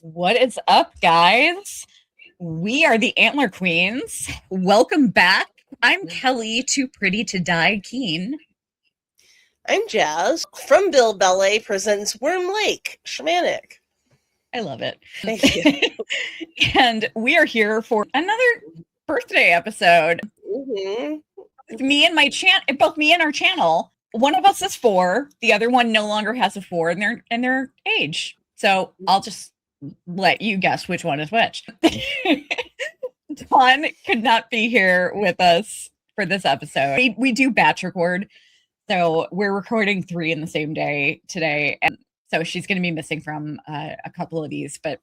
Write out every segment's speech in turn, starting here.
What is up, guys? We are the Antler Queens. Welcome back. I'm Kelly, too pretty to die Keen. I'm Jazz. Fromville Ballet presents Worm Lake, Shamanic. I love it. Thank you. And we are here for another birthday episode. Mm-hmm. Me and both me and our channel. One of us is 4. The other one no longer has a 4 in their age. So I'll just let you guess which one is which. Dawn could not be here with us for this episode. We do batch record, so we're recording 3 in the same day today, and so she's going to be missing from a couple of these. But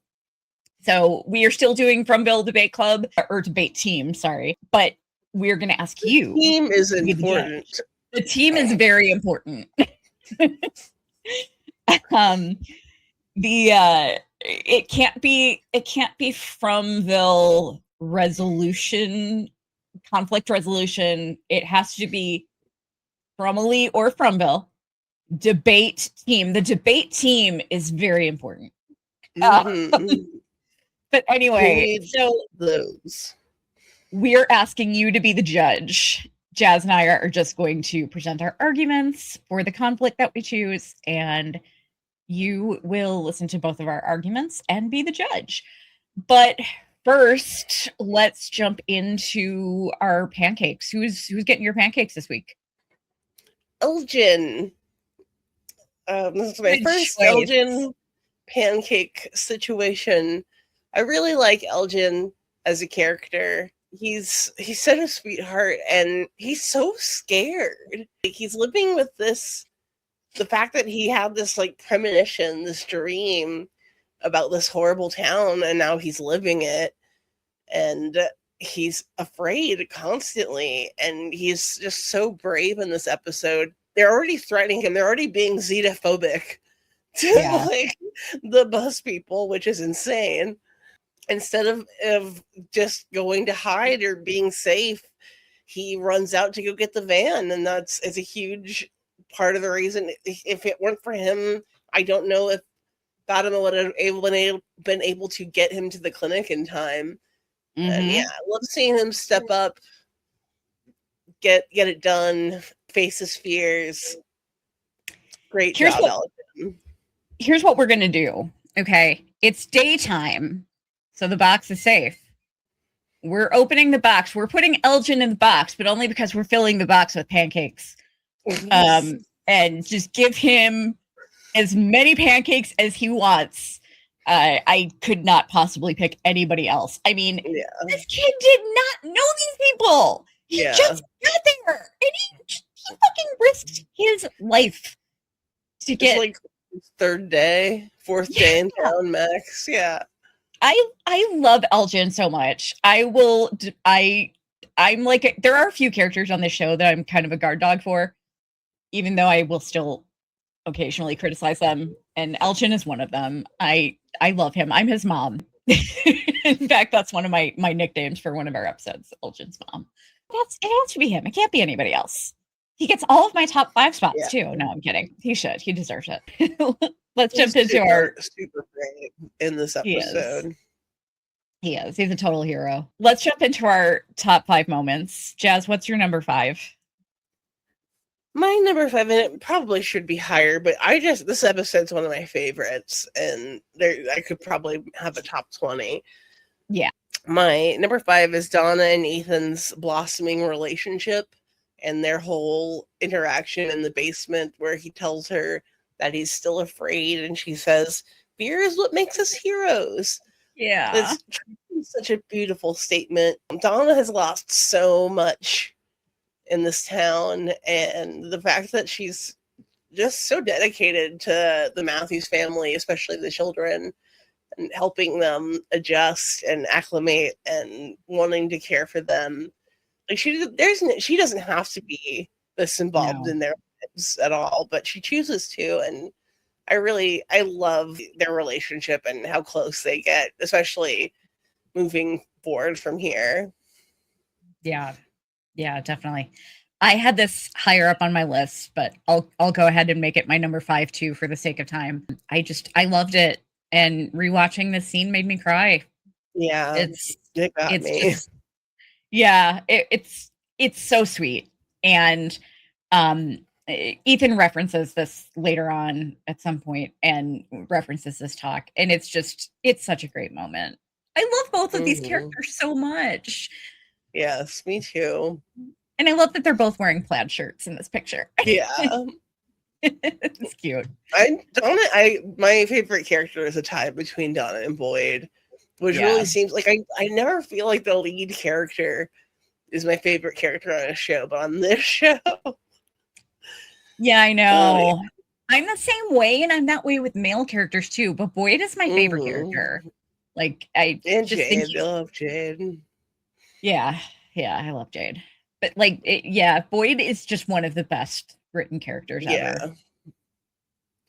so we are still doing Fromville Debate Club or Debate Team, sorry, but we're going to ask you. The team is important. The team is very important. It can't be Fromville resolution, conflict resolution. It has to be Fromily or Fromville debate team. The debate team is very important. But anyway, so those we're asking you to be the judge. Jazz and I are just going to present our arguments for the conflict that we choose, and you will listen to both of our arguments and be the judge. But first, let's jump into our pancakes. Who's getting your pancakes this week? Elgin. This is my first Elgin pancake situation. I really like Elgin as a character. He's such a sweetheart, and he's so scared. Like, he's living with the fact that he had this like premonition, this dream about this horrible town, and now he's living it, and he's afraid constantly, and he's just so brave in this episode. They're already threatening him. They're already being xenophobic to like the bus people, which is insane. Instead of just going to hide or being safe, he runs out to go get the van, and it's a huge part of the reason. If it weren't for him, I don't know if Fatima would have been able to get him to the clinic in time. And yeah, I love seeing him step up, get it done, face his fears. Great job, Elgin. Here's what we're gonna do. Okay, it's daytime, so the box is safe. We're opening the box. We're putting Elgin in the box, but only because we're filling the box with pancakes. And just give him as many pancakes as he wants. I could not possibly pick anybody else. I mean, this kid did not know these people. He just got there, and he fucking risked his life to get like fourth day in town, Max. Yeah, I love Elgin so much. I'm like, there are a few characters on this show that I'm kind of a guard dog for, even though I will still occasionally criticize them, and Elgin is one of them. I love him. I'm his mom. In fact, that's one of my nicknames for one of our episodes, Elgin's mom. It has to be him. It can't be anybody else. He gets all of my top 5 spots too. No, I'm kidding. He should. He deserves it. Let's jump into our super great in this episode. He is. He's a total hero. Let's jump into our top 5 moments. Jazz, what's your number 5? My number 5, and it probably should be higher, but this episode's one of my favorites, and I could probably have a top 20. Yeah. My number 5 is Donna and Ethan's blossoming relationship and their whole interaction in the basement, where he tells her that he's still afraid, and she says, "Fear is what makes us heroes." Yeah. It's such a beautiful statement. Donna has lost so much in this town, and the fact that she's just so dedicated to the Matthews family, especially the children, and helping them adjust and acclimate and wanting to care for them. Like, she doesn't have to be this involved in their lives at all, but she chooses to, and I love their relationship and how close they get, especially moving forward from here. Yeah, definitely. I had this higher up on my list, but I'll go ahead and make it my number 5 too, for the sake of time. I loved it And rewatching this scene made me cry. Yeah, it got me. Just, yeah, it's so sweet. And Ethan references this later on at some point and references this talk, and it's such a great moment. I love both of these characters so much. Yes, me too. And I love that they're both wearing plaid shirts in this picture. Yeah. It's cute. My favorite character is a tie between Donna and Boyd, which really seems like I never feel like the lead character is my favorite character on a show, but on this show. Yeah, I know. I'm the same way, and I'm that way with male characters too, but Boyd is my favorite character. Like, I Jade. I love Jade. Yeah, I love Jade. But like, Boyd is just one of the best written characters ever.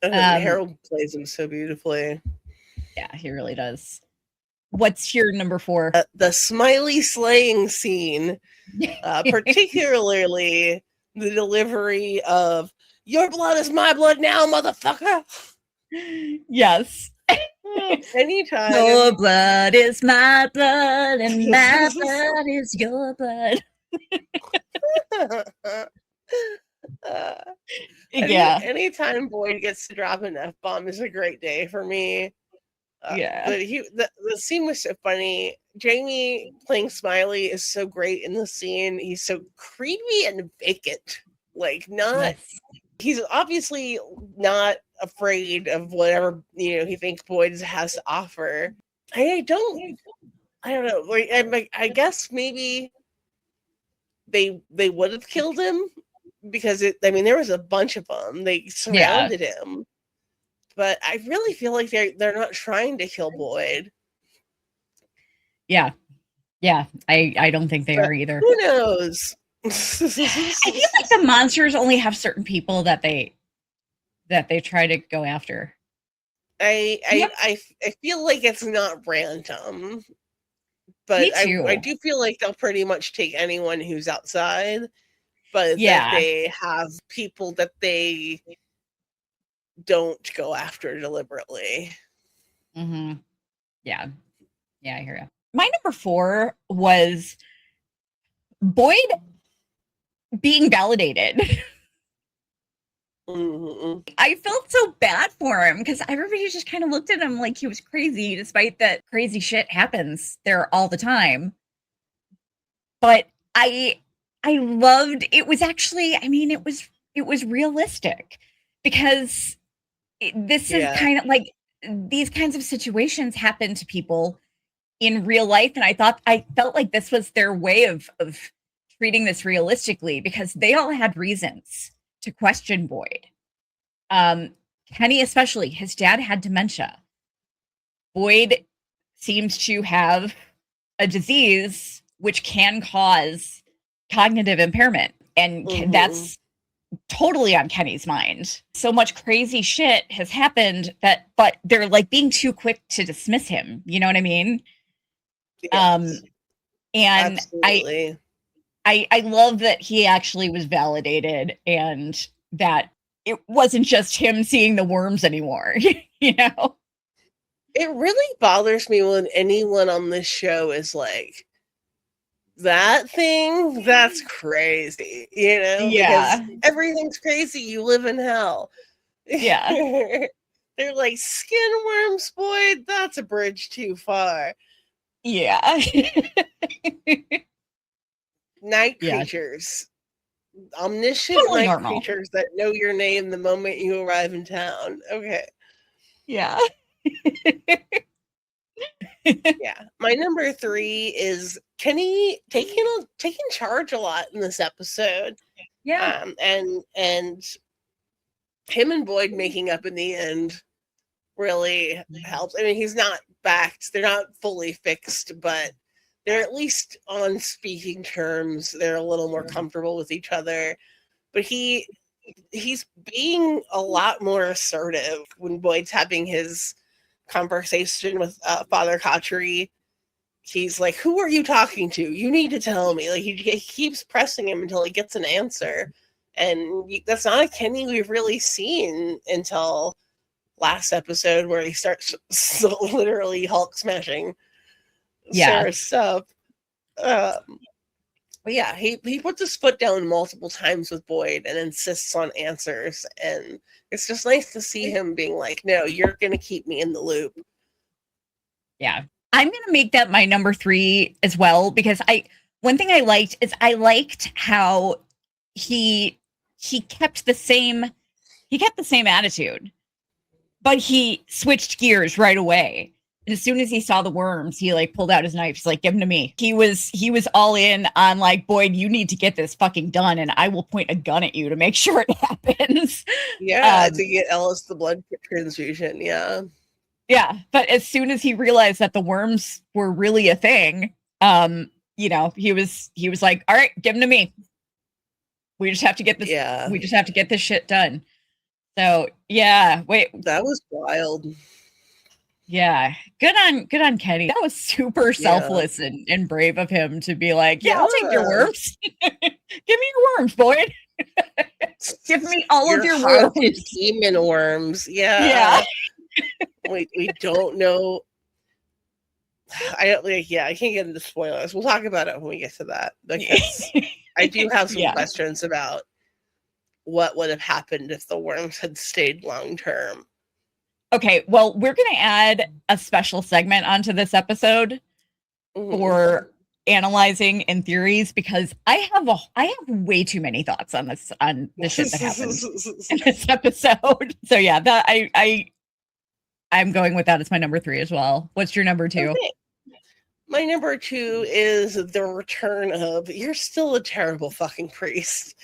Harold plays him so beautifully. Yeah, he really does. What's your number 4? The Smiley slaying scene, particularly the delivery of "Your blood is my blood now, motherfucker." Yes. Anytime. Your blood is my blood, and my blood is your blood. Anytime Boyd gets to drop an F-bomb is a great day for me. But the scene was so funny. Jamie playing Smiley is so great in the scene. He's so creepy and vacant. Like, he's obviously not afraid of whatever he thinks Boyd has to offer. I don't know. Like, I guess maybe they would have killed him because there was a bunch of them. They surrounded him. But I really feel like they're not trying to kill Boyd. Yeah. I don't think they are either. Who knows? I feel like the monsters only have certain people that they try to go after. I feel like it's not random. But I do feel like they'll pretty much take anyone who's outside. But that they have people that they don't go after deliberately. Mm-hmm. Yeah, I hear you. My number 4 was Boyd being validated. I felt so bad for him because everybody just kind of looked at him like he was crazy, despite that crazy shit happens there all the time. But I loved it. Was actually, it was realistic because this is kind of like these kinds of situations happen to people in real life. And I felt like this was their way of treating this realistically because they all had reasons to question Boyd. Kenny, especially, his dad had dementia. Boyd seems to have a disease which can cause cognitive impairment. And that's totally on Kenny's mind. So much crazy shit has happened but they're like being too quick to dismiss him. You know what I mean? Yes. And absolutely. I love that he actually was validated and that it wasn't just him seeing the worms anymore. You know? It really bothers me when anyone on this show is like, that thing, that's crazy, because everything's crazy. You live in hell. Yeah. They're like, skin worms, Boyd, that's a bridge too far. Yeah. Night creatures. Omniscient night creatures that know your name the moment you arrive in town. Okay. Yeah. Yeah. My number 3 is Kenny taking charge a lot in this episode. Yeah. And him and Boyd making up in the end really helps. I mean, he's not backed. They're not fully fixed, but they're at least on speaking terms. They're a little more comfortable with each other. But he's being a lot more assertive when Boyd's having his conversation with Father Cotchery. He's like, who are you talking to? You need to tell me. Like, he keeps pressing him until he gets an answer. And that's not a Kenny we've really seen until last episode where he starts literally Hulk smashing Sarah's stuff. But yeah, he puts his foot down multiple times with Boyd and insists on answers, and it's just nice to see him being like, no, you're gonna keep me in the loop. Yeah, I'm gonna make that my number 3 as well, because one thing I liked is I liked how he kept the same attitude, but he switched gears right away. And as soon as he saw the worms, he like pulled out his knife. He's like, give them to me. He was all in on like, Boyd, you need to get this fucking done, and I will point a gun at you to make sure it happens. Yeah, to get Ellis the blood transfusion. Yeah. Yeah. But as soon as he realized that the worms were really a thing, you know, he was like, all right, give them to me. We just have to get this. Yeah. We just have to get this shit done. So yeah, wait. That was wild. Yeah, good on Kenny. That was super selfless and brave of him to be like, yeah, I'll take your worms. Give me your worms, Boyd. Give me all of your worms. Demon worms. Yeah. we don't know. I can't get into spoilers. We'll talk about it when we get to that, because I do have some questions about what would have happened if the worms had stayed long term. Okay, well, we're going to add a special segment onto this episode for analyzing and theories, because I have way too many thoughts on the shit that happened in this episode. So yeah, that I'm going with that as my number 3 as well. What's your number 2? Okay. My number 2 is the return of, you're still a terrible fucking priest.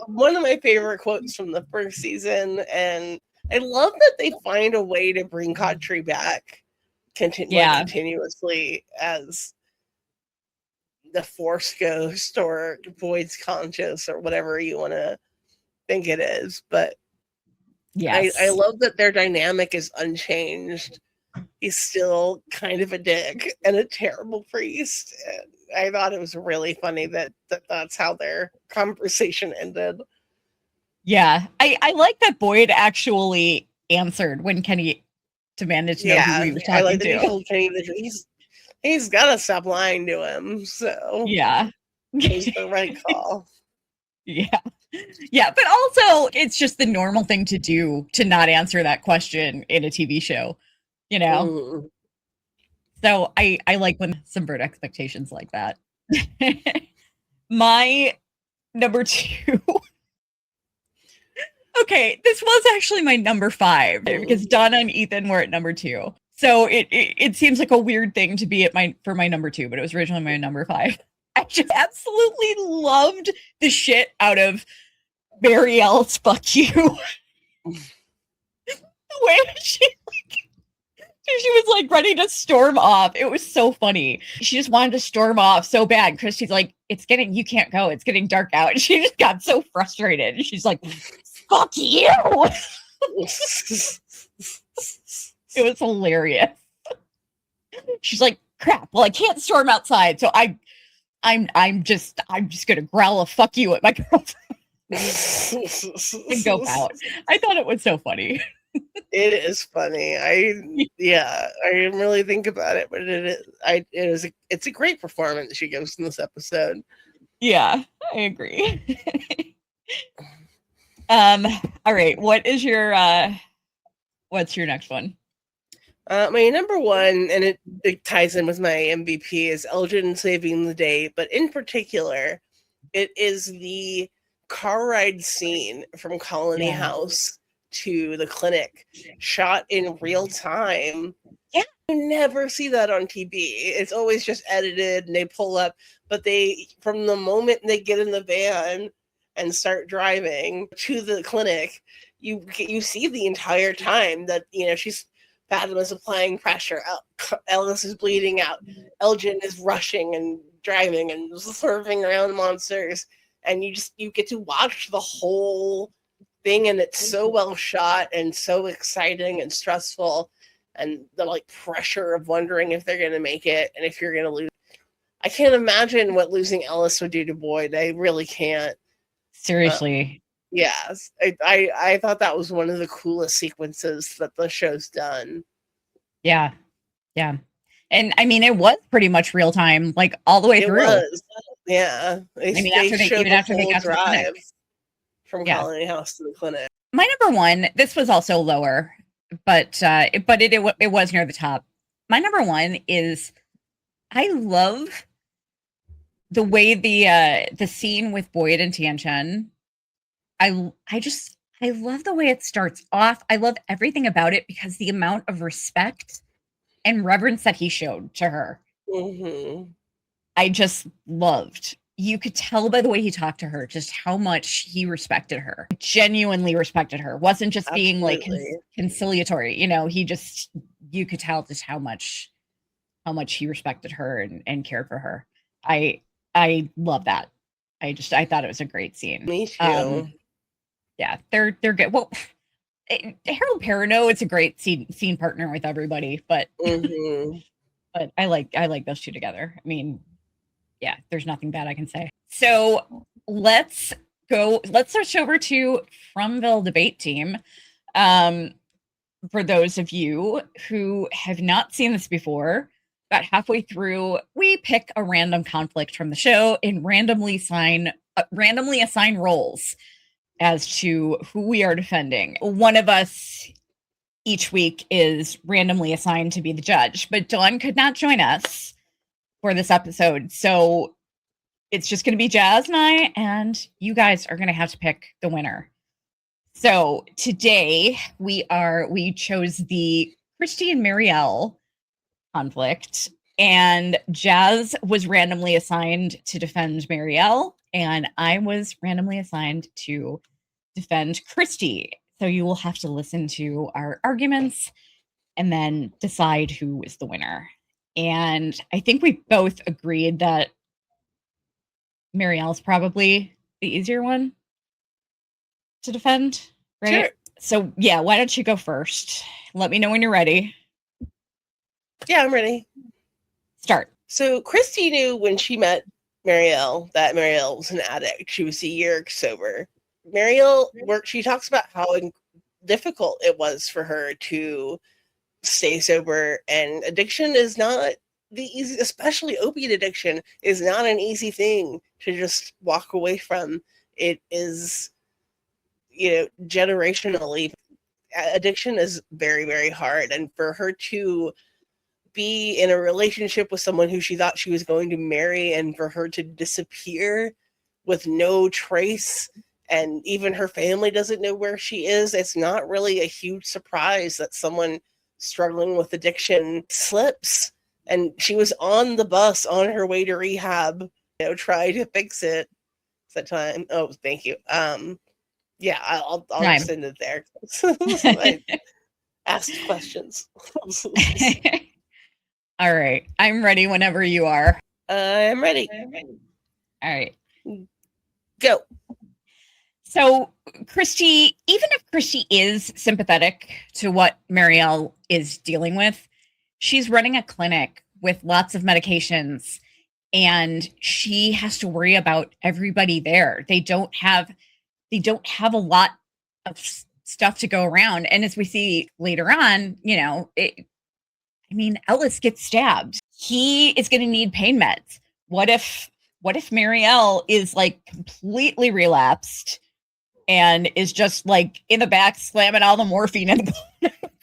One of my favorite quotes from the first season, and I love that they find a way to bring Khatri back continuously as the Force Ghost or Boyd's conscious or whatever you want to think it is. But I love that their dynamic is unchanged. He's still kind of a dick and a terrible priest. And I thought it was really funny that that's how their conversation ended. Yeah, I like that Boyd actually answered when Kenny demanded to know who he was talking I like to. That he told Kenny that he's got to stop lying to him. So yeah, it was the right call. Yeah, but also it's just the normal thing to do, to not answer that question in a TV show, you know. So I like when subvert expectations like that. My number 2. Okay, this was actually my number 5, because Donna and Ethan were at number 2. So it seems like a weird thing to be for my number 2, but it was originally my number 5. I just absolutely loved the shit out of Marielle's "fuck you." The way she was like ready to storm off. It was so funny. She just wanted to storm off so bad. Kristi's like, you can't go. It's getting dark out. And she just got so frustrated. She's like, fuck you. It was hilarious. She's like, crap. Well, I can't storm outside. So I'm just gonna growl a fuck you at my girlfriend and go out. I thought it was so funny. It is funny. I didn't really think about it, but it's a great performance she gives in this episode. Yeah, I agree. All right, what's your next one? My number 1, and it ties in with my MVP, is Elgin saving the day, but in particular, it is the car ride scene from Colony House to the clinic, shot in real time. Yeah, you never see that on TV. It's always just edited and they pull up, but from the moment they get in the van and start driving to the clinic, you see the entire time that, Fatima is applying pressure. Ellis is bleeding out. Elgin is rushing and driving and swerving around monsters, and you get to watch the whole thing, and it's so well shot and so exciting and stressful, and the pressure of wondering if they're going to make it and if you're going to lose. I can't imagine what losing Ellis would do to Boyd. I really can't. Seriously. Yes, I thought that was one of the coolest sequences that the show's done. Yeah. And I mean, it was pretty much real time, like all the way through. It was, yeah. They showed the whole drive from Colony House to the clinic. My number one, this was also lower, but it was near the top. My number one is, I love the way the scene with Boyd and Tianchen. I love the way it starts off. I love everything about it because the amount of respect and reverence that he showed to her. Mm-hmm. I just loved. You could tell by the way he talked to her just how much he respected her. Genuinely respected her. Wasn't just being like conciliatory. You could tell just how much he respected her and cared for her. I love that. I thought it was a great scene. Me too. Yeah, they're good. Well, Harold Perrineau, it's a great scene partner with everybody, but but I like those two together. I mean, yeah, there's nothing bad I can say. So let's switch over to Fromville debate team. For those of you who have not seen this before, about halfway through, we pick a random conflict from the show and randomly assign roles as to who we are defending. One of us each week is randomly assigned to be the judge, but Dawn could not join us for this episode. So it's just going to be Jazz and I, and you guys are going to have to pick the winner. So today we chose the Kristi and Marielle conflict, and Jazz was randomly assigned to defend Marielle, and I was randomly assigned to defend Kristi. So you will have to listen to our arguments and then decide who is the winner. And I think we both agreed that Marielle's probably the easier one to defend, right? Sure. So yeah, why don't you go first? Let me know when you're ready. Yeah, I'm ready. Start. So Kristi knew when she met Marielle that Marielle was an addict. She was a year sober. Marielle she talks about how difficult it was for her to stay sober, and addiction is not the easy, especially opiate addiction is not an easy thing to just walk away from. It is, generationally, addiction is very, very hard. And for her to be in a relationship with someone who she thought she was going to marry, and for her to disappear with no trace, and even her family doesn't know where she is, it's not really a huge surprise that someone struggling with addiction slips. And she was on the bus on her way to rehab, trying to fix it. It's that time. Oh, thank you. Yeah, I'll just end it there. I asked questions. All right. I'm ready whenever you are. I'm ready. All right. Go. So Kristi, even if Kristi is sympathetic to what Marielle is dealing with, she's running a clinic with lots of medications, and she has to worry about everybody there. They don't have a lot of stuff to go around. And as we see later on, Ellis gets stabbed. He is going to need pain meds. What if Marielle is like completely relapsed and is just like in the back slamming all the morphine in the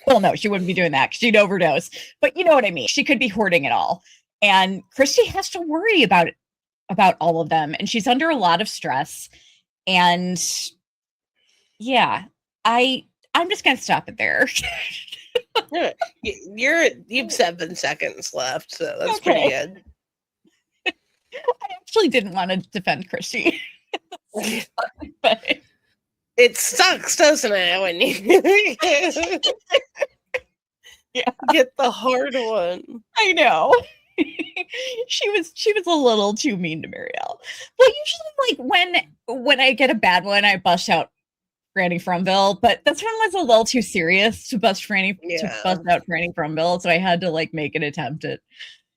well, no, she wouldn't be doing that. She'd overdose. But you know what I mean? She could be hoarding it all. And Kristi has to worry about all of them. And she's under a lot of stress. And yeah, I'm just going to stop it there. You've 7 seconds left, so that's pretty good. I actually didn't want to defend Kristi. But it sucks, doesn't it, when you get the hard one? I know. she was a little too mean to Marielle. Well, usually like when I get a bad one, I bust out Granny Fromville, but this one was a little too serious to bust out Granny Fromville, so I had to like make an attempt at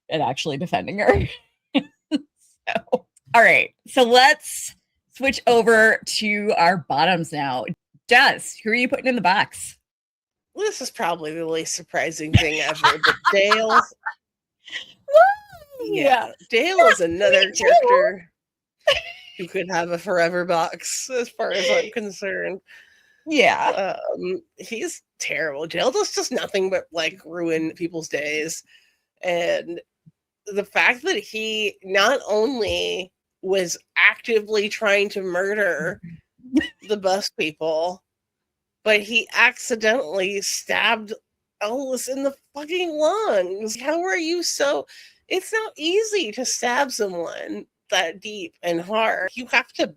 actually defending her. So, all right, so let's switch over to our bottoms now. Jazz, who are you putting in the box? This is probably the least surprising thing ever, but Dale. Yeah, Dale is another character who could have a forever box, as far as I'm concerned. Yeah. He's terrible. Dale does just nothing but like ruin people's days. And the fact that he not only was actively trying to murder the bus people, but he accidentally stabbed Ellis in the fucking lungs. How are you so... It's not easy to stab someone that deep and hard. You have to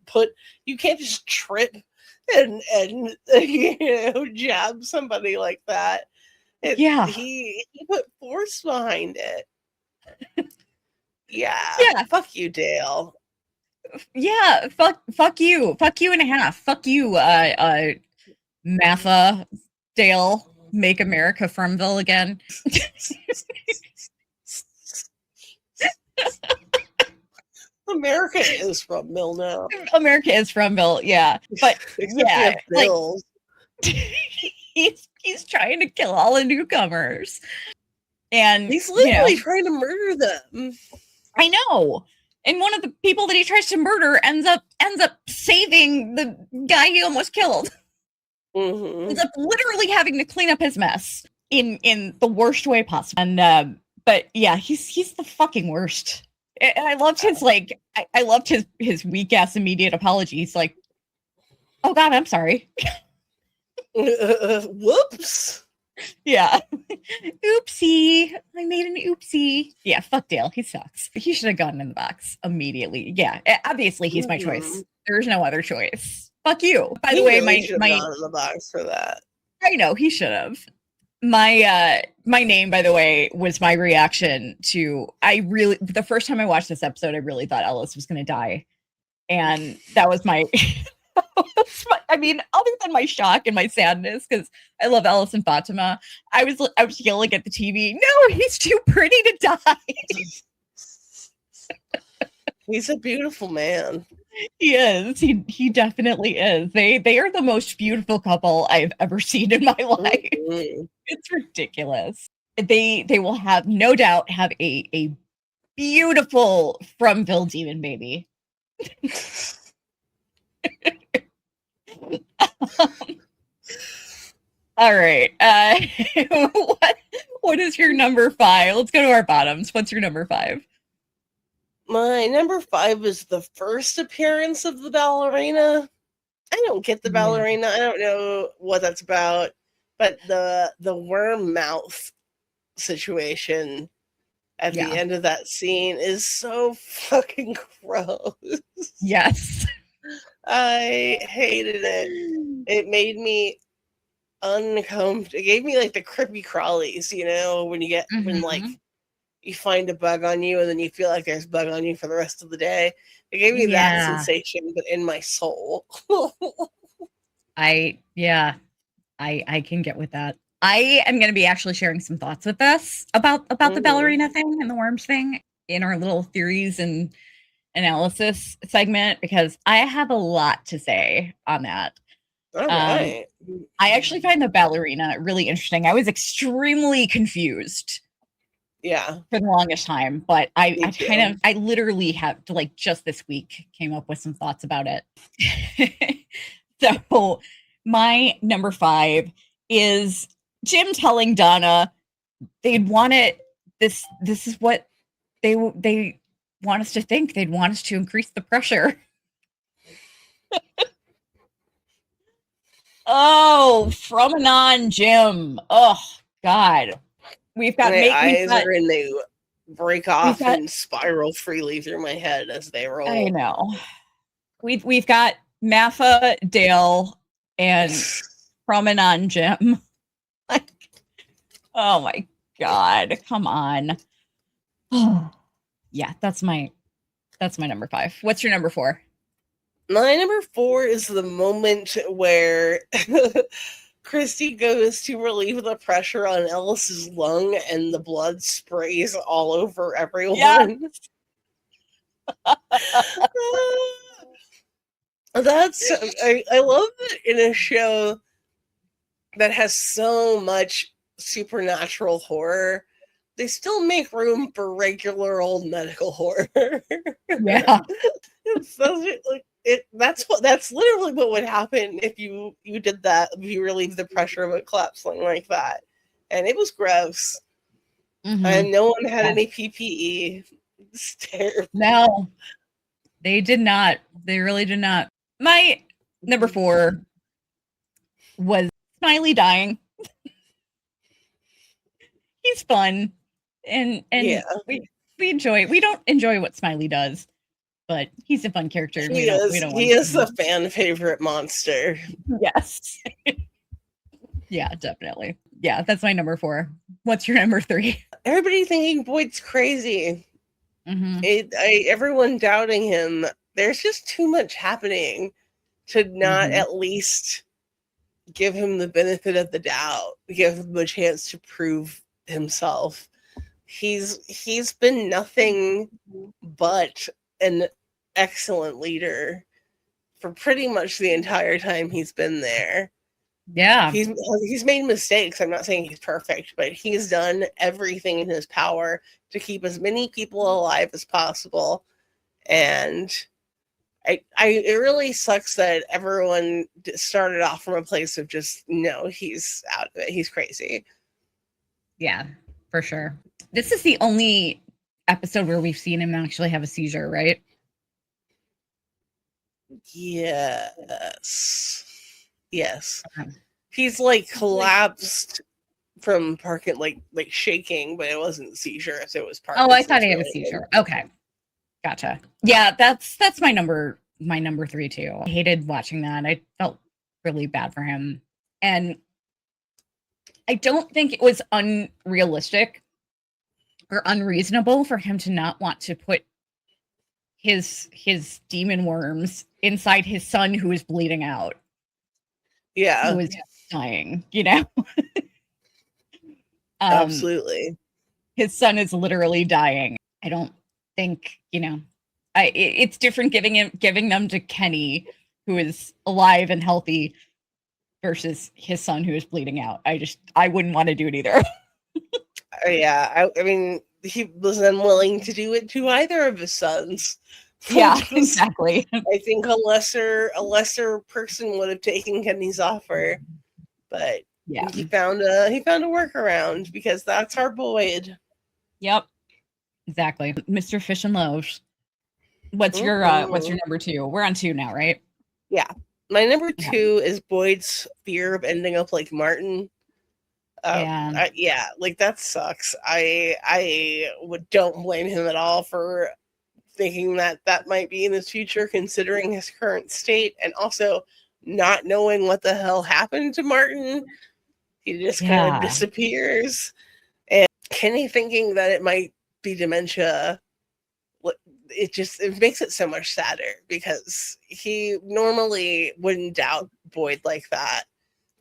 you can't just trip and jab somebody like that. He put force behind it. Yeah. Fuck you, Dale. Yeah, fuck you and a half. Fuck you, Matha, Dale, make America Fromville again. America is Fromville now. America is Fromville, yeah. But yeah, like, he's trying to kill all the newcomers. And he's literally trying to murder them. I know. And one of the people that he tries to murder ends up saving the guy he almost killed. Mm-hmm. Ends up literally having to clean up his mess in the worst way possible. And but yeah, he's the fucking worst. And I loved his I loved his weak ass immediate apology. He's like, "Oh God, I'm sorry." Whoops. Yeah. Oopsie. I made an oopsie. Yeah, fuck Dale. He sucks. He should have gotten in the box immediately. Yeah, obviously he's my choice. There's no other choice. Fuck you. By the way, my gone in the box for that. I know he should have. My name, by the way, was my reaction to the first time I watched this episode, I really thought Ellis was gonna die. And that was my I mean, other than my shock and my sadness, because I love Ellis and Fatima, I was yelling at the TV, "No, he's too pretty to die." He's a beautiful man. He is. He definitely is. They are the most beautiful couple I've ever seen in my life. Mm-hmm. It's ridiculous. They will have no doubt have a beautiful Fromville demon baby. All right. What is your number 5? Let's go to our bottoms. What's your number 5? My number 5 is the first appearance of the ballerina. I don't get the ballerina. I don't know what that's about. But the worm mouth situation at the end of that scene is so fucking gross. Yes. I hated it. It made me uncomfortable. It gave me like the creepy crawlies, you know, when you get when like you find a bug on you and then you feel like there's a bug on you for the rest of the day. It gave me that sensation, but in my soul. I can get with that. I am going to be actually sharing some thoughts with us about the ballerina thing and the worms thing in our little theories and analysis segment, because I have a lot to say on that. All right. I actually find the ballerina really interesting. I was extremely confused. Yeah. For the longest time, but I literally have to, like, just this week came up with some thoughts about it. So my number 5 is Jim telling Donna they'd want it. This is what they want us to think. They'd want us to increase the pressure. Oh, from and on, Jim. Oh God. We've got my eyes are and they break off and spiral freely through my head as they roll. I know. We've got Matha, Dale, and Promenon Jim. Like, oh my God, come on. Yeah, that's my number 5. What's your number 4? My number 4 is the moment where Kristi goes to relieve the pressure on Ellis's lung and the blood sprays all over everyone. Yes. That's I love that in a show that has so much supernatural horror, they still make room for regular old medical horror. Yeah. That's literally what would happen if you did that, if you relieved the pressure of a collapsing like that. And it was gross. Mm-hmm. And no one had any PPE. It's terrible. No, they did not. They really did not. My number 4 was Smiley dying. He's fun, and Yeah. we enjoy. We don't enjoy what Smiley does, but he's a fun character. He is a fan favorite monster. Yes. Yeah, definitely. Yeah, that's my number 4. What's your number 3? Everybody thinking Boyd's crazy. Mm-hmm. Everyone doubting him. There's just too much happening to not at least give him the benefit of the doubt, give him a chance to prove himself. He's been nothing but an excellent leader for pretty much the entire time he's been there. Yeah. He's made mistakes. I'm not saying he's perfect, but he's done everything in his power to keep as many people alive as possible. And it really sucks that everyone started off from a place of just, no, he's out of it. He's crazy. Yeah, for sure. This is the only episode where we've seen him actually have a seizure, right? Yes. Okay. He's like collapsed from like shaking, but it wasn't seizures. It was Parkinson's. Oh, I thought he had a seizure. Okay. Gotcha. Yeah, that's my number 3 too. I hated watching that. I felt really bad for him. And I don't think it was unrealistic or unreasonable for him to not want to put his demon worms inside his son who is bleeding out. Yeah. Who was dying, you know? Absolutely. His son is literally dying. I don't think, it's different giving them to Kenny, who is alive and healthy, versus his son who is bleeding out. I wouldn't want to do it either. Yeah, I mean, he was unwilling to do it to either of his sons. Yeah, exactly. I think a lesser person would have taken Kenny's offer, but yeah, he found a workaround because that's our Boyd. Yep, exactly. Mr. Fish and Loaves. What's your number 2? We're on 2 now, right? Yeah, my number 2 is Boyd's fear of ending up like Martin. Like that sucks. I don't blame him at all for thinking that might be in his future, considering his current state, and also not knowing what the hell happened to Martin. He just kind of disappears. And Kenny thinking that it might be dementia, it makes it so much sadder, because he normally wouldn't doubt Boyd like that,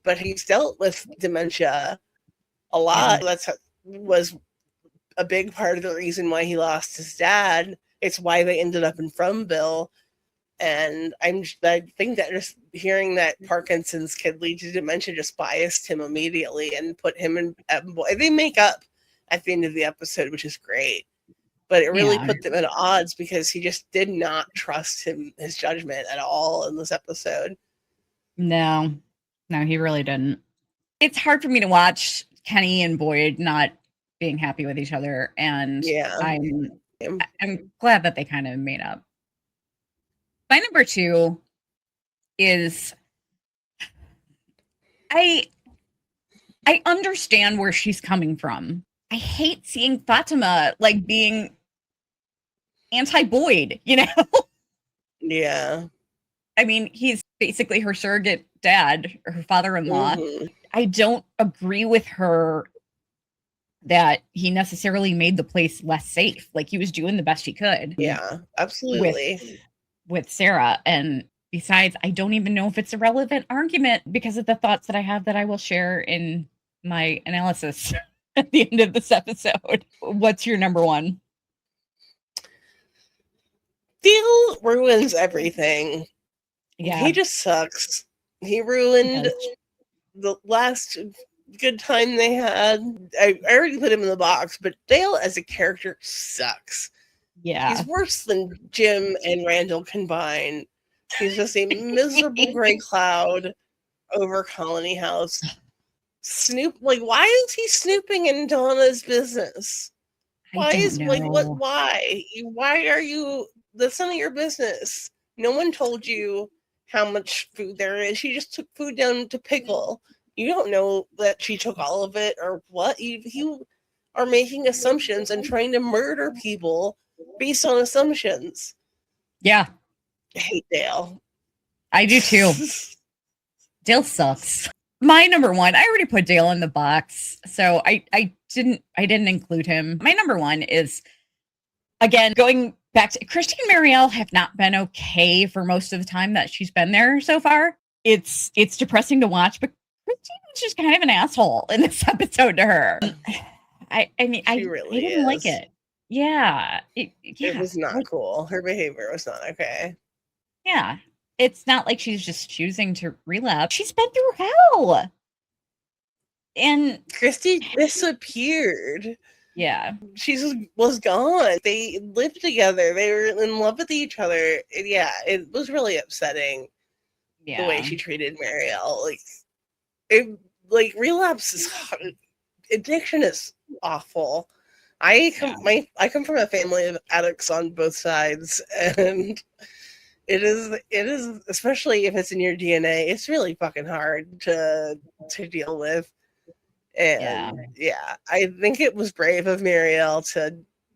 but he's dealt with dementia a lot. That was a big part of the reason why he lost his dad. It's why they ended up in Fromville. And I think that just hearing that Parkinson's could lead to dementia just biased him immediately and put him in. They make up at the end of the episode, which is great. But it really put them at odds, because he just did not trust his judgment at all in this episode. No, he really didn't. It's hard for me to watch Kenny and Boyd not being happy with each other, and I'm glad that they kind of made up. My number 2 is I understand where she's coming from. I hate seeing Fatima like being anti-Boyd, Yeah. I mean, he's basically her surrogate dad, or her father-in-law. Mm-hmm. I don't agree with her that he necessarily made the place less safe. Like, he was doing the best he could. Yeah, absolutely. With Sarah. And besides, I don't even know if it's a relevant argument because of the thoughts that I have that I will share in my analysis at the end of this episode. What's your number 1? Phil ruins everything. Yeah. He just sucks. He ruined the last good time they had. I already put him in the box, but Dale as a character sucks. Yeah. He's worse than Jim and Randall combined. He's just a miserable gray cloud over Colony House. Why is he snooping in Donna's business? Why are you, that's none of your business. No one told you how much food there is. She just took food down to pickle. You don't know that she took all of it or what. You are making assumptions and trying to murder people based on assumptions. Yeah. I hate Dale. I do too. Dale sucks. My number one, I already put Dale in the box, so I didn't include him. My number one is, again, going back to Kristi and Marielle have not been okay for most of the time that she's been there so far. It's depressing to watch, but Kristi was just kind of an asshole in this episode to her. I mean, I didn't like it. Yeah. It was not cool. Her behavior was not okay. Yeah. It's not like she's just choosing to relapse. She's been through hell. And Kristi disappeared. Yeah. She was gone. They lived together. They were in love with each other. And yeah, it was really upsetting. Yeah. The way she treated Marielle. Relapse is hard. Addiction is awful. I come from a family of addicts on both sides, and it is, especially if it's in your DNA, it's really fucking hard to deal with. And yeah, I think it was brave of Marielle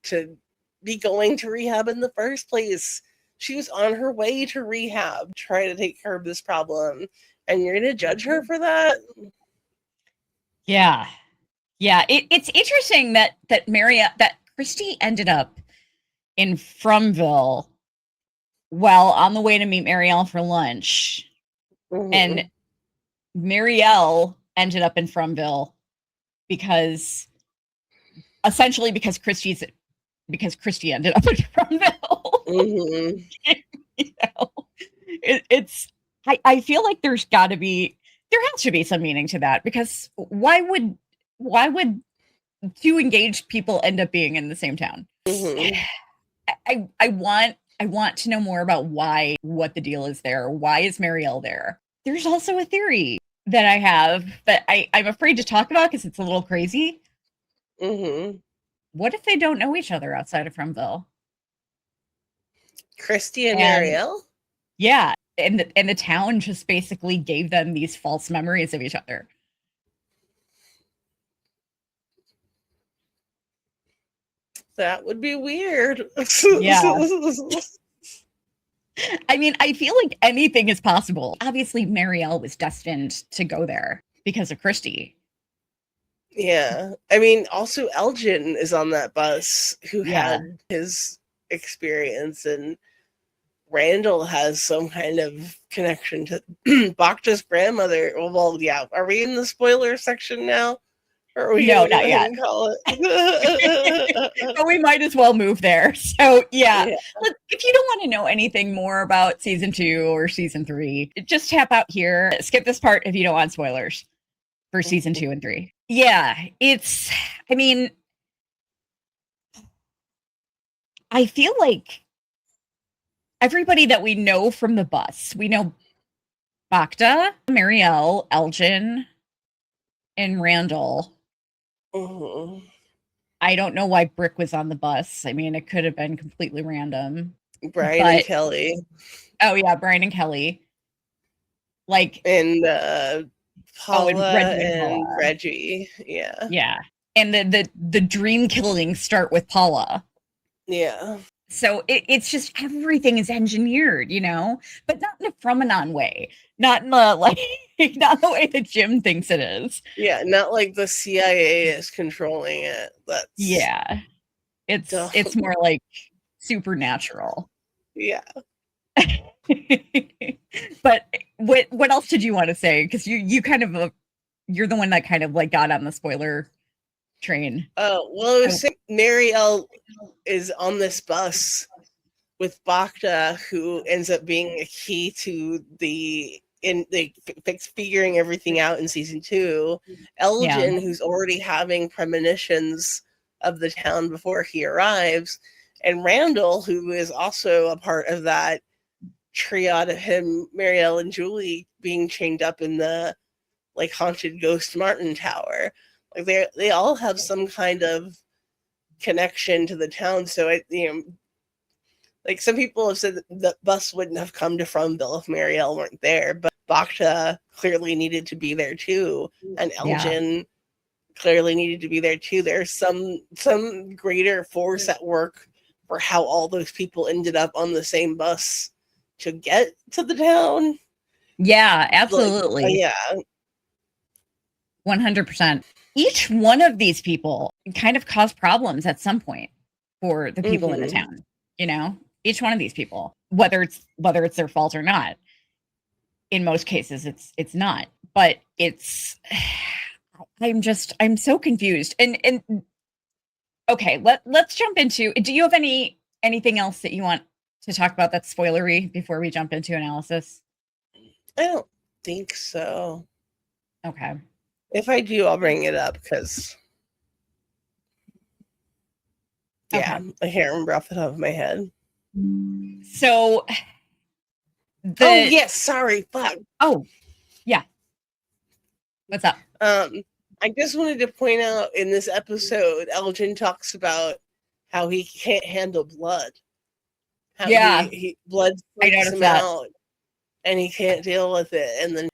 to be going to rehab in the first place. She was on her way to rehab, trying to take care of this problem, and you're gonna judge her for that? Yeah. Yeah, it's interesting that Kristi ended up in Fromville while on the way to meet Marielle for lunch. Mm-hmm. And Marielle ended up in Fromville because Kristi ended up in Fromville. Mm-hmm. I feel like there has to be some meaning to that, because why would two engaged people end up being in the same town? Mm-hmm. I want to know more about what the deal is there. Why is Marielle there? There's also a theory that I have that I'm afraid to talk about because it's a little crazy. Mm-hmm. What if they don't know each other outside of Fromville? Kristi and Marielle? Yeah. And the town just basically gave them these false memories of each other. That would be weird. Yeah. I mean, I feel like anything is possible. Obviously, Marielle was destined to go there because of Kristi. Yeah. I mean, also Elgin is on that bus who had his experience, and Randall has some kind of connection to Bacta's grandmother. Well, yeah. Are we in the spoiler section now? Or are we not yet. Call it? But we might as well move there. So yeah. If you don't want to know anything more about season 2 or season 3, just tap out here. Skip this part if you don't want spoilers for season 2 and 3. Yeah, I feel like everybody that we know from the bus, we know Bacta, Marielle, Elgin, and Randall. Mm-hmm. I don't know why Brick was on the bus. I mean, it could have been completely random. Brian and Kelly. Oh yeah, Brian and Kelly. And Paula and Reggie. Yeah. Yeah. And the dream killings start with Paula. Yeah. So it's just everything is engineered, but not in a Promenon way. Not in the not the way that Jim thinks it is. Yeah, not like the CIA is controlling it. It's more like supernatural. Yeah. But what else did you want to say? Because you kind of you're the one that kind of got on the spoiler train. Oh, well, Marielle is on this bus with Bacta, who ends up being a key to figuring everything out in season 2. Elgin, who's already having premonitions of the town before he arrives, and Randall, who is also a part of that triad of him, Marielle, and Julie being chained up in the like haunted ghost Martin Tower. Like they all have some kind of connection to the town. So like some people have said that the bus wouldn't have come to Fromville if Marielle weren't there, but Bacta clearly needed to be there too, and Elgin clearly needed to be there too. There's some greater force at work for how all those people ended up on the same bus to get to the town. Yeah, absolutely. Yeah. 100%. Each one of these people kind of caused problems at some point for the people in the town, you know? Each one of these people, whether it's their fault or not. In most cases it's not. But I'm so confused. And okay, let's jump into, do you have anything else that you want to talk about that's spoilery before we jump into analysis? I don't think so. Okay. If I do, I'll bring it up because I can't remember off the top of my head. So yes, sorry, fuck. Oh, yeah. What's up? I just wanted to point out in this episode, Elgin talks about how he can't handle blood. How blood freaks him out, and he can't deal with it. And then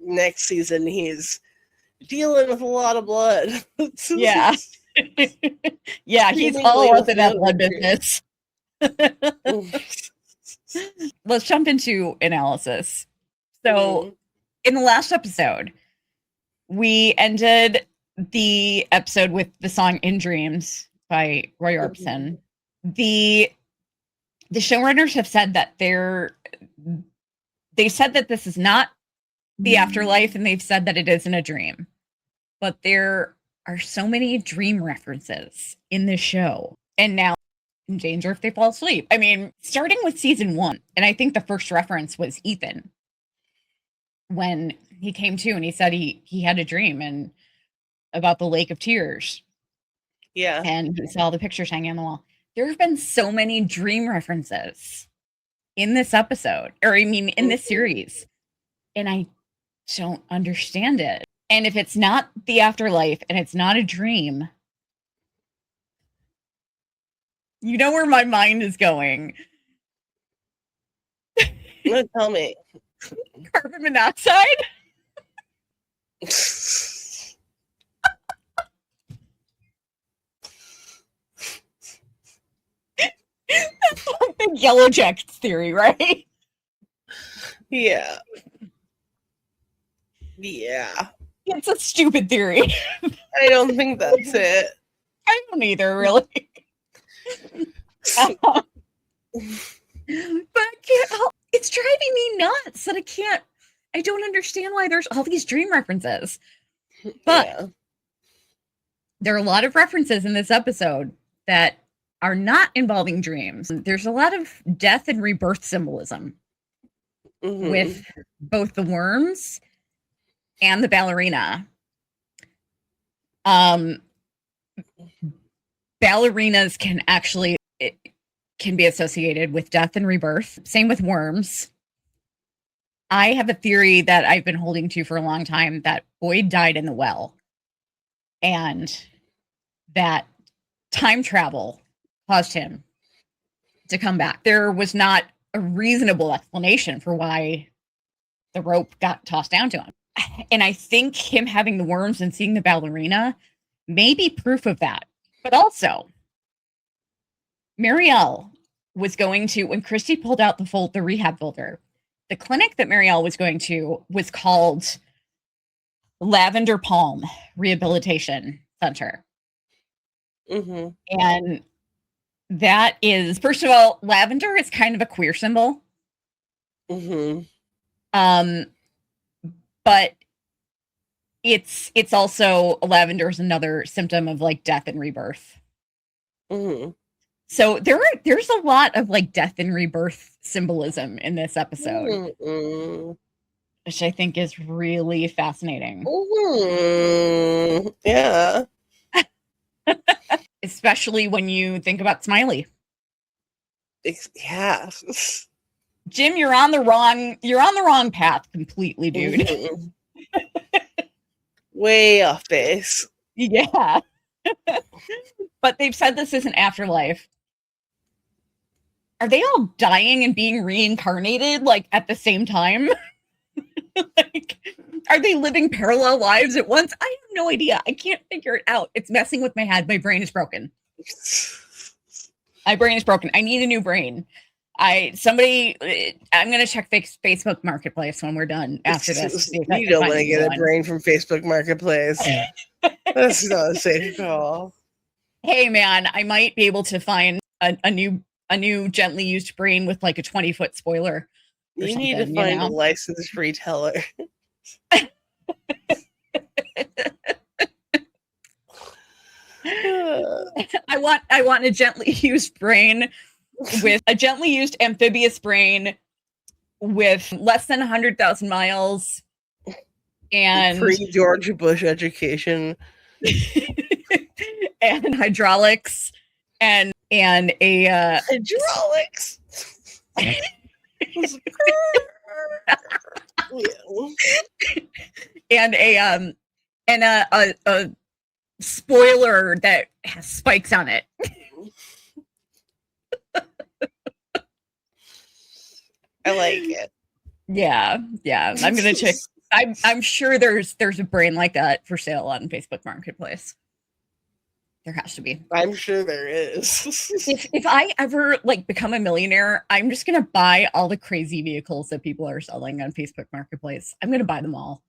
next season, he's dealing with a lot of blood. Yeah. Yeah, he's all up in that blood business. Let's jump into analysis. So in the last episode, we ended the episode with the song In Dreams by Roy Orbison. The showrunners have said that they said that this is not the afterlife, and they've said that it isn't a dream. But there are so many dream references in this show. And now, in danger if they fall asleep. I mean, starting with season 1, and I think the first reference was Ethan. When he came to and he said he had a dream and about the Lake of Tears. Yeah. And he saw the pictures hanging on the wall. There have been so many dream references in this episode, or I mean, in this series. And I don't understand it. And if it's not the afterlife and it's not a dream, you know where my mind is going. No, tell me. Carbon monoxide? That's like the Yellow Jackets theory, right? Yeah. Yeah. It's a stupid theory. I don't think that's it. I don't either, really. But I can't help. It's driving me nuts that I don't understand why there's all these dream references. But there are a lot of references in this episode that are not involving dreams. There's a lot of death and rebirth symbolism with both the worms and the ballerina. Ballerinas can be associated with death and rebirth. Same with worms. I have a theory that I've been holding to for a long time that Boyd died in the well, and that time travel caused him to come back. There was not a reasonable explanation for why the rope got tossed down to him. And I think him having the worms and seeing the ballerina may be proof of that. But also, Marielle was going to, when Kristi pulled out the rehab folder, the clinic that Marielle was going to was called Lavender Palm Rehabilitation Center. And that is, first of all, lavender is kind of a queer symbol. But it's also, lavender is another symptom of like death and rebirth. So there's a lot of like death and rebirth symbolism in this episode, which I think is really fascinating. Yeah. Especially when you think about Smiley. Yeah. Jim, you're on the wrong path completely, dude. Way off base. Yeah. But they've said this is an afterlife. Are they all dying and being reincarnated like at the same time? Like, are they living parallel lives at once? I have no idea. I can't figure it out. It's messing with my head. My brain is broken. My brain is broken. I need a new brain. I'm gonna check Facebook Marketplace when we're done after this. You don't want to get a brain from Facebook Marketplace. That's not a safe call. Hey man, I might be able to find a new gently used brain with like a 20-foot spoiler. You need to find a licensed retailer. I want a gently used brain with a gently used amphibious brain with less than 100,000 miles and pre-George Bush education and hydraulics and a hydraulics and a spoiler that has spikes on it. I like it. Yeah. I'm gonna check. I'm sure there's a brain like that for sale on Facebook Marketplace. There has to be. I'm sure there is. If I ever like become a millionaire, I'm just gonna buy all the crazy vehicles that people are selling on Facebook Marketplace. I'm gonna buy them all.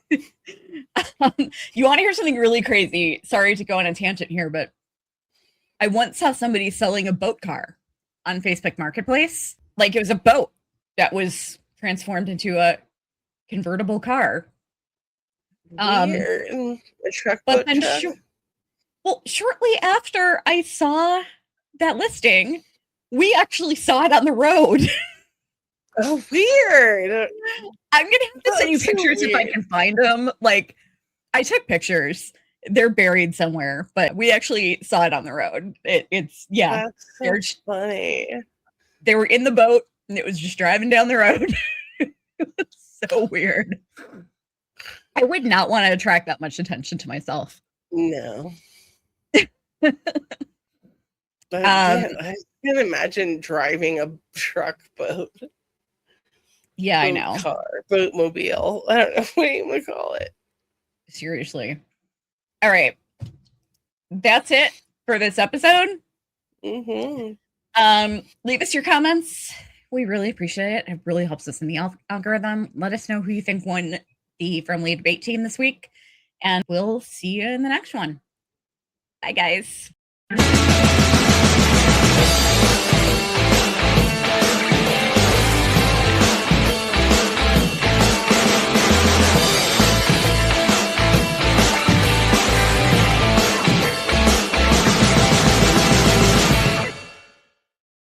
You want to hear something really crazy? Sorry to go on a tangent here, but I once saw somebody selling a boat car on Facebook Marketplace. Like it was a boat that was transformed into a convertible car. Weird. A truck, but then shortly after I saw that listing, we actually saw it on the road. Oh, weird. I'm gonna have to send you pictures if I can find them. Like, I took pictures. They're buried somewhere, but we actually saw it on the road. It's That's so funny. They were in the boat and it was just driving down the road. It was so weird. I would not want to attract that much attention to myself. No. But I can't imagine driving a truck boat. Yeah, I know. Boatmobile. I don't know what you would call it. Seriously. All right. That's it for this episode. Mm-hmm. Leave us your comments. We really appreciate it. It really helps us in the algorithm. Let us know who you think won the Friendly Debate team this week. And we'll see you in the next one. Bye, guys.